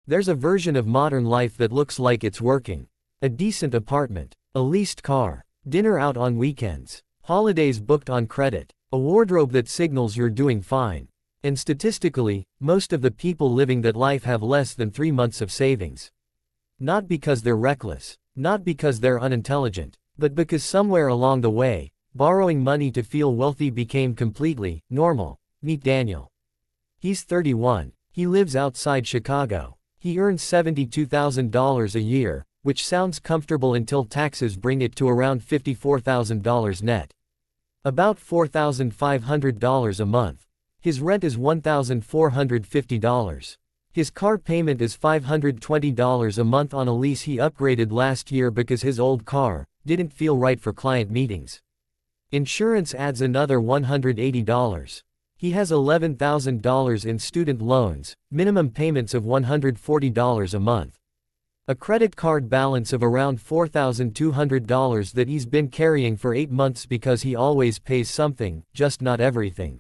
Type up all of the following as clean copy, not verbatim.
There's a version of modern life that looks like it's working. A decent apartment, a leased car, dinner out on weekends, holidays booked on credit, a wardrobe that signals you're doing fine. And statistically, most of the people living that life have less than 3 months of savings. Not because they're reckless, not because they're unintelligent, but because somewhere along the way, borrowing money to feel wealthy became completely normal. Meet Daniel. He's 31. He lives outside Chicago. He earns $72,000 a year, which sounds comfortable until taxes bring it to around $54,000 net. About $4,500 a month. His rent is $1,450. His car payment is $520 a month on a lease he upgraded last year because his old car didn't feel right for client meetings. Insurance adds another $180. He has $11,000 in student loans, minimum payments of $140 a month. A credit card balance of around $4,200 that he's been carrying for 8 months because he always pays something, just not everything.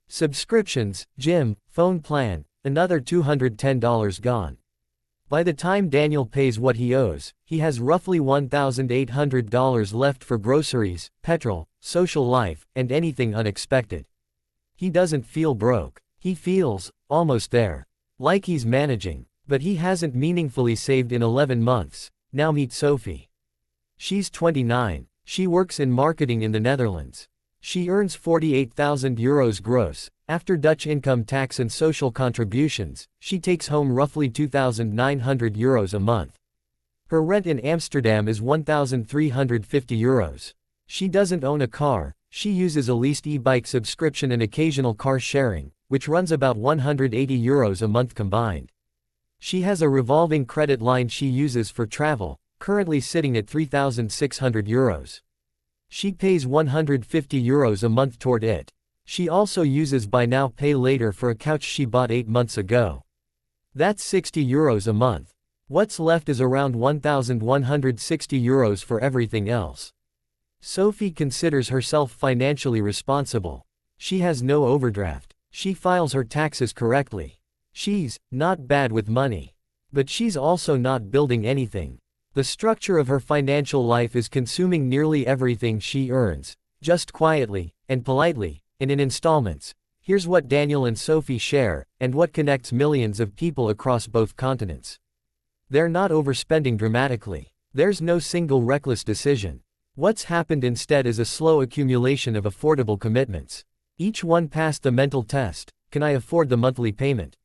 Subscriptions, gym, phone plan, another $210 gone. By the time Daniel pays what he owes, he has roughly $1,800 left for groceries, petrol, social life, and anything unexpected. He doesn't feel broke. He feels almost there. Like he's managing. But he hasn't meaningfully saved in 11 months. Now meet Sophie. She's 29. She works in marketing in the Netherlands. She earns €48,000 gross. After Dutch income tax and social contributions, she takes home roughly €2,900 a month. Her rent in Amsterdam is €1,350. She doesn't own a car. She uses a leased e-bike subscription and occasional car sharing, which runs about €180 a month combined. She has a revolving credit line she uses for travel, currently sitting at €3,600. She pays €150 a month toward it. She also uses buy now pay later for a couch she bought 8 months ago. That's €60 a month. What's left is around €1,160 for everything else. Sophie considers herself financially responsible. She has no overdraft. She files her taxes correctly. She's not bad with money. But she's also not building anything. The structure of her financial life is consuming nearly everything she earns, just quietly, and politely, and in installments. Here's what Daniel and Sophie share, and what connects millions of people across both continents. They're not overspending dramatically. There's no single reckless decision. What's happened instead is a slow accumulation of affordable commitments. Each one passed the mental test: can I afford the monthly payment?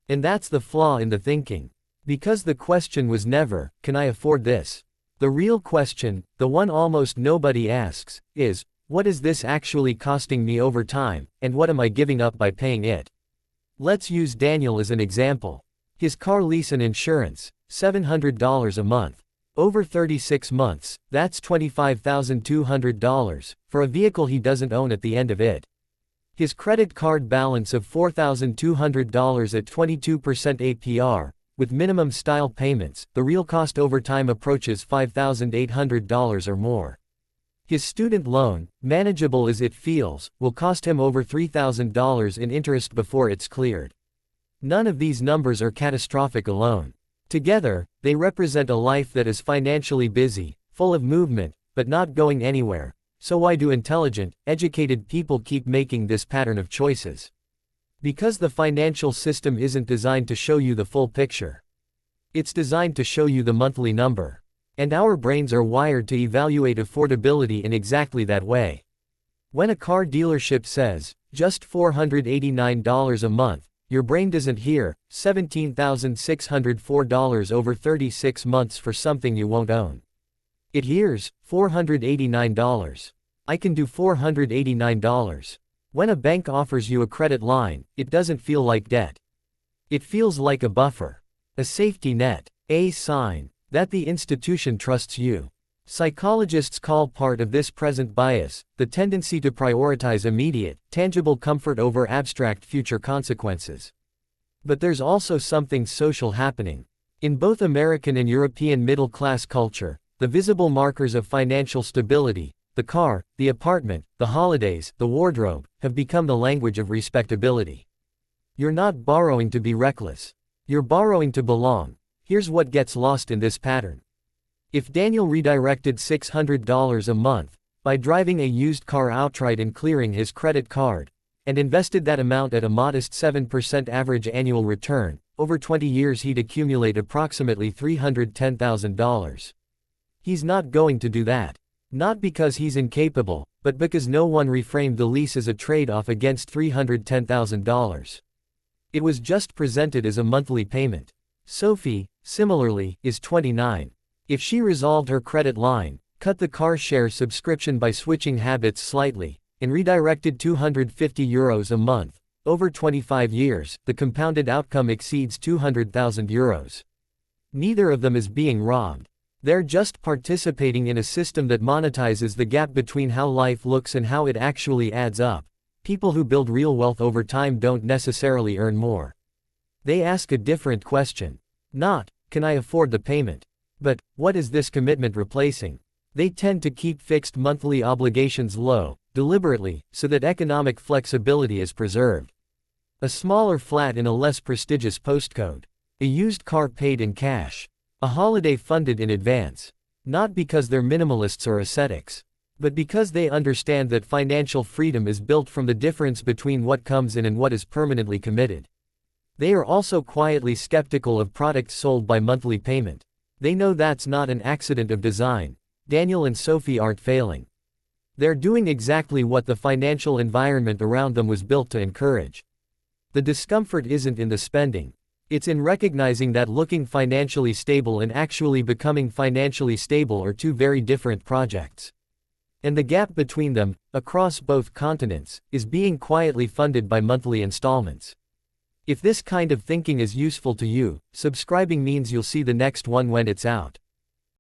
And that's the flaw in the thinking. Because the question was never, can I afford this? The real question, the one almost nobody asks, is, what is this actually costing me over time, and what am I giving up by paying it? Let's use Daniel as an example. His car lease and insurance, $700 a month. Over 36 months, that's $25,200, for a vehicle he doesn't own at the end of it. His credit card balance of $4,200 at 22% APR, with minimum style payments, the real cost over time approaches $5,800 or more. His student loan, manageable as it feels, will cost him over $3,000 in interest before it's cleared. None of these numbers are catastrophic alone. Together, they represent a life that is financially busy, full of movement, but not going anywhere. So why do intelligent, educated people keep making this pattern of choices? Because the financial system isn't designed to show you the full picture. It's designed to show you the monthly number. And our brains are wired to evaluate affordability in exactly that way. When a car dealership says, just $489 a month, your brain doesn't hear, $17,604 over 36 months for something you won't own. It hears, $489. I can do $489. When a bank offers you a credit line, it doesn't feel like debt. It feels like a buffer. A safety net. A sign that the institution trusts you. Psychologists call part of this present bias the tendency to prioritize immediate, tangible comfort over abstract future consequences. But there's also something social happening. In both American and European middle-class culture, the visible markers of financial stability, the car, the apartment, the holidays, the wardrobe, have become the language of respectability. You're not borrowing to be reckless. You're borrowing to belong. Here's what gets lost in this pattern. If Daniel redirected $600 a month, by driving a used car outright and clearing his credit card, and invested that amount at a modest 7% average annual return, over 20 years he'd accumulate approximately $310,000. He's not going to do that. Not because he's incapable, but because no one reframed the lease as a trade-off against $310,000. It was just presented as a monthly payment. Sophie, similarly, is 29. If she resolved her credit line, cut the car share subscription by switching habits slightly, and redirected €250 a month, over 25 years, the compounded outcome exceeds €200,000. Neither of them is being robbed. They're just participating in a system that monetizes the gap between how life looks and how it actually adds up. People who build real wealth over time don't necessarily earn more. They ask a different question. Not, can I afford the payment? But, what is this commitment replacing? They tend to keep fixed monthly obligations low, deliberately, so that economic flexibility is preserved. A smaller flat in a less prestigious postcode. A used car paid in cash. A holiday funded in advance. Not because they're minimalists or ascetics, but because they understand that financial freedom is built from the difference between what comes in and what is permanently committed. They are also quietly skeptical of products sold by monthly payment. They know that's not an accident of design. Daniel and Sophie aren't failing. They're doing exactly what the financial environment around them was built to encourage. The discomfort isn't in the spending. It's in recognizing that looking financially stable and actually becoming financially stable are two very different projects. And the gap between them, across both continents, is being quietly funded by monthly installments. If this kind of thinking is useful to you, subscribing means you'll see the next one when it's out.